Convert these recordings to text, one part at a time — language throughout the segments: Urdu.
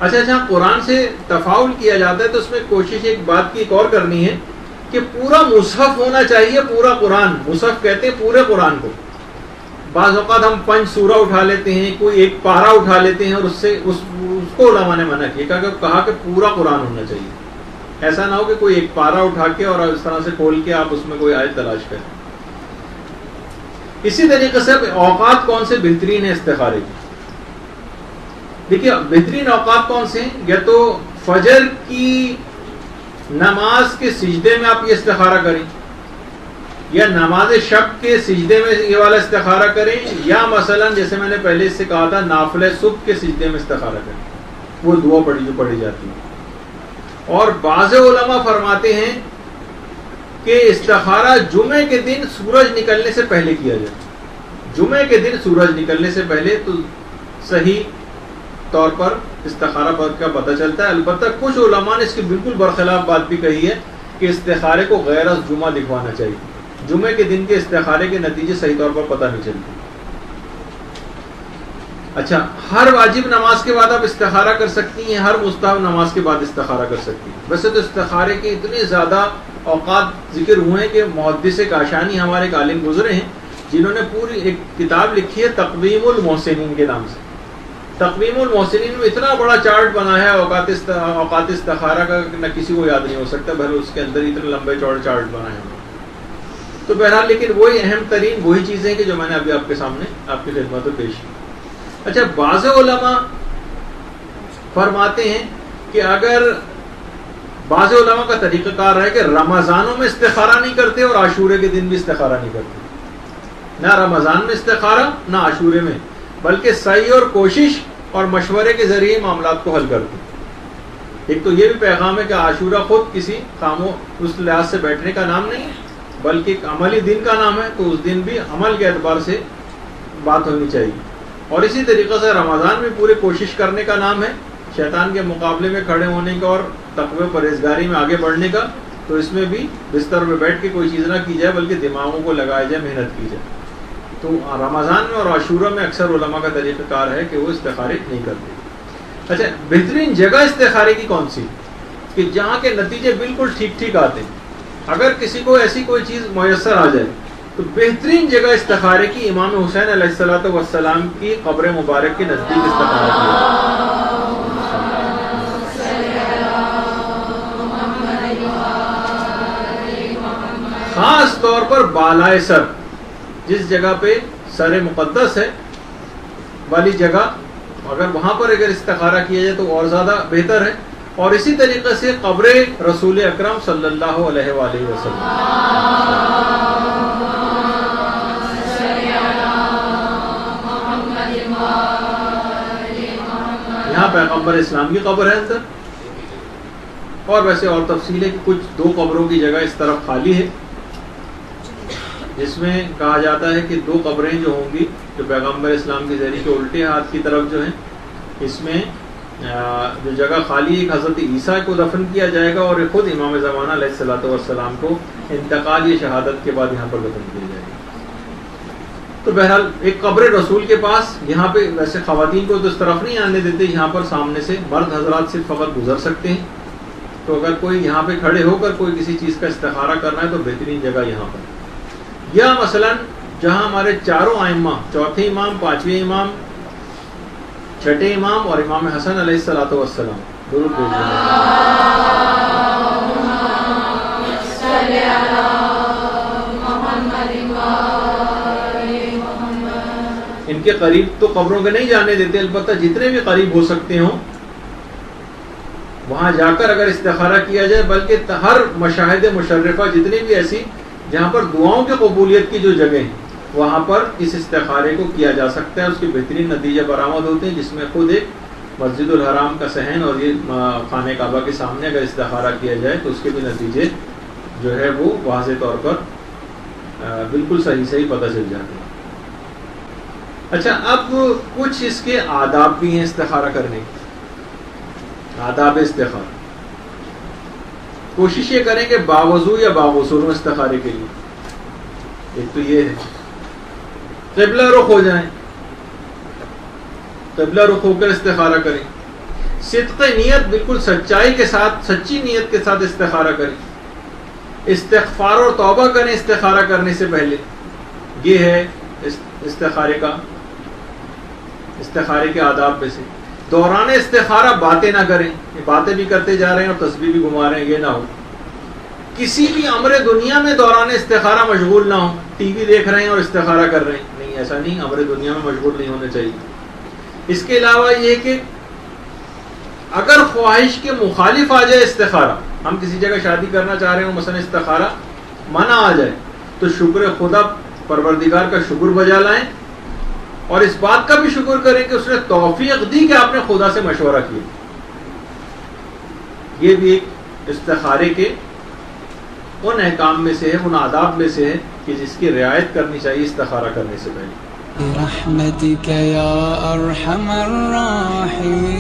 اچھا جہاں قرآن سے تفاعل کیا جاتا ہے تو اس میں کوشش ایک بات کی ایک اور کرنی ہے کہ پورا مصحف ہونا چاہیے، پورا قرآن، مصحف کہتے ہیں پورے قرآن کو. بعض اوقات ہم 5 سورہ اٹھا لیتے ہیں، کوئی ایک پارہ اٹھا لیتے ہیں اور اس کو علماء نے منع کیا، کہا کہ پورا قرآن ہونا چاہیے. ایسا نہ ہو کہ کوئی ایک پارہ اٹھا کے اور اس طرح سے کھول کے آپ اس میں کوئی آیت تلاش کریں. اسی طریقے سے اوقات کون سے بہترین ہیں استخارے کی؟ دیکھیے بہترین اوقات کون سے ہیں؟ یا تو فجر کی نماز کے سجدے میں آپ یہ استخارہ کریں، یا نماز شب کے سجدے میں یہ والا استخارہ کریں، یا مثلا جیسے میں نے پہلے سے کہا تھا نافلہ صبح کے سجدے میں استخارہ کریں، وہ دعا جو پڑھی جاتی ہے. اور بعض علماء فرماتے ہیں کہ استخارہ جمعے کے دن سورج نکلنے سے پہلے کیا جائے. جمعے کے دن سورج نکلنے سے پہلے تو صحیح طور پر استخارہ کا پتہ چلتا ہے. البتہ کچھ علماء نے اس کی بالکل برخلاف بات بھی کہی ہے کہ استخارے کو غیر از جمعہ دکھوانا چاہیے. جمعے کے دن کے استخارے کے نتیجے صحیح طور پر پتہ نہیں چلتے. اچھا، ہر واجب نماز کے بعد آپ استخارہ کر سکتی ہیں، ہر مستحب نماز کے بعد استخارہ کر سکتی ہیں. ویسے تو استخارے کے اتنے زیادہ اوقات ذکر ہوئے ہیں کہ محدث کاشانی ہمارے ایک عالم گزرے ہیں جنہوں نے پوری ایک کتاب لکھی ہے تقویم المحسنین کے نام سے. تقویم المحسنین میں اتنا بڑا چارٹ بنا ہے اوقات استخارہ کا، نہ کسی کو یاد نہیں ہو سکتا، بہر اس کے اندر اتنے لمبے چوڑے چارٹ بنائے ہیں. تو بہرحال لیکن وہی اہم ترین وہی چیزیں کہ جو میں نے ابھی آپ کے سامنے آپ کی خدمت میں پیش کی. اچھا، بعض علماء فرماتے ہیں کہ اگر بعض علماء کا طریقہ کار ہے کہ رمضانوں میں استخارہ نہیں کرتے اور عاشورے کے دن بھی استخارہ نہیں کرتے، نہ رمضان میں استخارہ نہ عاشورے میں، بلکہ سعی اور کوشش اور مشورے کے ذریعے معاملات کو حل کرتے. ایک تو یہ بھی پیغام ہے کہ عاشورہ خود کسی اس لحاظ سے بیٹھنے کا نام نہیں ہے بلکہ ایک عملی دن کا نام ہے، تو اس دن بھی عمل کے اعتبار سے بات ہونی چاہیے. اور اسی طریقے سے رمضان میں پورے کوشش کرنے کا نام ہے، شیطان کے مقابلے میں کھڑے ہونے کا اور تقوی پرہیزگاری میں آگے بڑھنے کا. تو اس میں بھی بستر میں بیٹھ کے کوئی چیز نہ کی جائے بلکہ دماغوں کو لگایا جائے، محنت کی جائے. تو رمضان میں اور عاشورہ میں اکثر علماء کا طریقہ کار ہے کہ وہ استخارے نہیں کرتے. اچھا، بہترین جگہ استخارے کی کون سی کہ جہاں کے نتیجے بالکل ٹھیک ٹھیک آتے ہیں؟ اگر کسی کو ایسی کوئی چیز میسر آ جائے تو بہترین جگہ استخارے کی امام حسین علیہ الصلوۃ والسلام کی قبر مبارک کے نزدیک استخارہ کیا. خاص طور پر بالائے سر، جس جگہ پہ سر مقدس ہے والی جگہ، اگر وہاں پر اگر استخارہ کیا جائے تو اور زیادہ بہتر ہے. اور اسی طریقے سے قبر رسول اکرم صلی اللہ علیہ وآلہ وسلم، یہاں پیغمبر اسلام کی قبر ہے اندر. اور ویسے اور تفصیل ہے کہ کچھ 2 قبروں کی جگہ اس طرف خالی ہے، جس میں کہا جاتا ہے کہ 2 قبریں جو ہوں گی جو پیغمبر اسلام کی زہری کے الٹے ہاتھ کی طرف جو ہیں، اس میں جو جگہ خالی ایک حضرت عیسیٰ کو دفن کیا جائے گا اور خود امام زمانہ علیہ الصلوۃ والسلام کو انتقال یا شہادت کے بعد یہاں پر دفن کیا جائے گا. تو بہرحال ایک قبر رسول کے پاس، یہاں پہ ویسے خواتین کو تو اس طرف نہیں آنے دیتے، یہاں پر سامنے سے مرد حضرات صرف فقط گزر سکتے ہیں. تو اگر کوئی یہاں پہ کھڑے ہو کر کوئی کسی چیز کا استخارہ کرنا ہے تو بہترین جگہ یہاں پر. یا مثلا جہاں ہمارے چاروں ائمہ، چوتھے امام، پانچویں امام، چھٹے امام اور امام حسن علیہ الصلوۃ والسلام درود بھیجتے ہیں، ان کے قریب تو قبروں کے نہیں جانے دیتے، البتہ جتنے بھی قریب ہو سکتے ہوں وہاں جا کر اگر استخارہ کیا جائے، بلکہ ہر مشاہد مشرفہ جتنی بھی ایسی جہاں پر دعاؤں کی قبولیت کی جو جگہ ہیں وہاں پر اس استخارے کو کیا جا سکتا ہے. اس کے بہترین نتیجے برآمد ہوتے ہیں، جس میں خود ایک مسجد الحرام کا صحن اور یہ خانہ کعبہ کے سامنے اگر استخارہ کیا جائے تو اس کے بھی نتیجے جو ہے وہ واضح طور پر بالکل صحیح پتہ چل جاتے ہیں. اچھا، اب کچھ اس کے آداب بھی ہیں استخارہ کرنے کے، آداب استخارہ. کوشش یہ کریں کہ باوضو یا باغسل استخارے کے لیے. ایک تو یہ ہے قبلہ رخ ہو جائیں، قبلہ رخ ہو کر استخارہ کریں. صدق نیت، بالکل سچائی کے ساتھ، سچی نیت کے ساتھ استخارہ کریں. استغفار اور توبہ کریں استخارہ کرنے سے پہلے. یہ ہے استخارے کے آداب میں سے. دوران استخارہ باتیں نہ کریں. یہ باتیں بھی کرتے جا رہے ہیں اور تسبیح بھی گھما رہے ہیں، یہ نہ ہو. کسی بھی امر دنیا میں دوران استخارہ مشغول نہ ہو. ٹی وی دیکھ رہے ہیں اور استخارہ کر رہے ہیں، نہیں، ایسا نہیں. امر دنیا میں مشغول نہیں ہونے چاہیے. اس کے علاوہ یہ کہ اگر خواہش کے مخالف آ جائے استخارہ، ہم کسی جگہ شادی کرنا چاہ رہے ہوں، مثلا استخارہ منع آ جائے، تو شکر خدا، پروردگار کا شکر بجا لائیں اور اس بات کا بھی شکر کریں کہ اس نے توفیق دی کہ آپ نے خدا سے مشورہ کیا. یہ بھی ایک استخارے کے ان احکام میں سے ہے، ان آداب میں سے ہے کہ جس کی رعایت کرنی چاہیے استخارہ کرنے سے پہلے. برحمتك يا أرحم الراحمين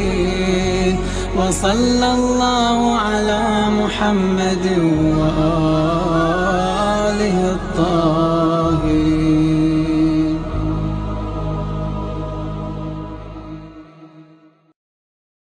وصلى الله على محمد وآله الطاهرين.